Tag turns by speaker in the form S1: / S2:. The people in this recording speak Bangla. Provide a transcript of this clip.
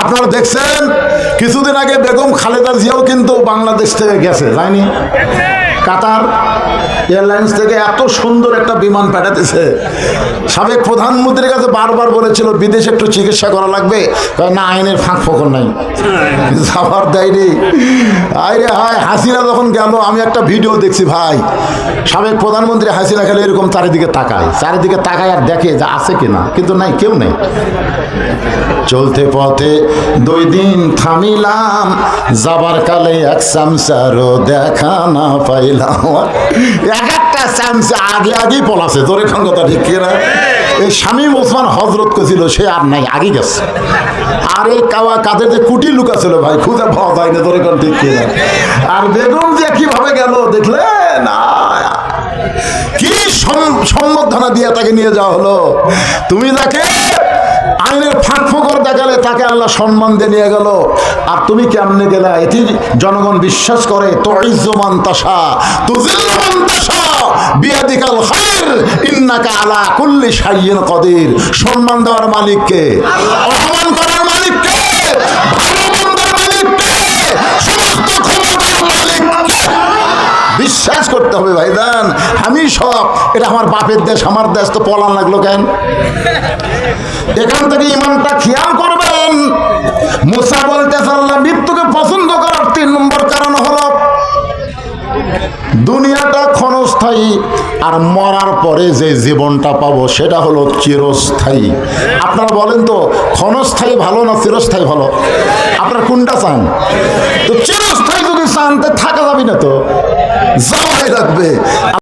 S1: আপনারা দেখছেন কিছুদিন আগে বেগম খালেদা জিয়াও কিন্তু বাংলাদেশ থেকে গেছে, যায়নি? কাতার এয়ারলাইন্স থেকে এত সুন্দর একটা বিমান পাঠাতেছে। সাবেক প্রধানমন্ত্রীর কাছে বারবার বলেছিল বিদেশে একটু চিকিৎসা করা লাগবে, না আইনের ফাঁক ফোকর নাই, যাবার দেয়নি। আরে হায়, হাসিনা যখন গেল আমি একটা ভিডিও দেখছি ভাই, সাবেক প্রধানমন্ত্রী হাসিনা খেলে এরকম চারিদিকে তাকায় আর দেখে যে আছে কিনা, কিন্তু নাই, কেউ নেই। চলতে পথে 2 দিন থামিলাম, যাবার কালে এক চামচারও দেখা না পাইলাম। এক একটা চামচা আগেই পলাছে, তোর এখন কথা ঠিক কিনা? এই শামীম ওসমান হজরত ছিল, সে আর নাই, আগে গেছে। আর এই কাদের যে কুটি লুকা ছিল ভাই, খুঁজে পাওয়া যায় না, তোর এখন ঠিক কিনা? আর বেগম যে কিভাবে গেল দেখলে না, কি সম্বর্ধনা দিয়ে তাকে নিয়ে যাওয়া হলো। তুমি যাকে আইনের ফাঁক ফোকর দেখালে তাকে আল্লাহ সম্মান দিয়ে নিয়ে গেল, আর তুমি কেমনে গেলা? এটি জনগণ বিশ্বাস করে। তুইজ্জুমান তাশা তুযিল্লু মান তাশা বিয়াদিকাল খায়র ইন্নাকা আলা কুল্লি শাইইন কাদির। সম্মান দেওয়ার মালিক কে? অপমান করার মালিক কে? ভালো মন্দের মালিক কে? সমস্ত ক্ষমতার মালিক কে? বিশ্বাস করতে হবে ভাইজান। আমি সব, এটা আমার বাপের দেশ, আমার দেশ, তো পলান লাগলো কেন? এখান থেকে ইমানটা খেয়াল করবেন। মুসা বলতেছে আল্লাহ মৃত্যুকে পছন্দ করার 3 নম্বর কারণ হলো দুনিয়াটা ক্ষণস্থায়ী, আর মরার পরে যে জীবনটা পাবো সেটা হলো চিরস্থায়ী। আপনারা বলেন তো, ক্ষণস্থায়ী ভালো না চিরস্থায়ী ভালো? আপনারা কোনটা চান? তো চিরস্থায়ী যদি চান তো থাকা যাবে না, তো যাওয়াই লাগবে।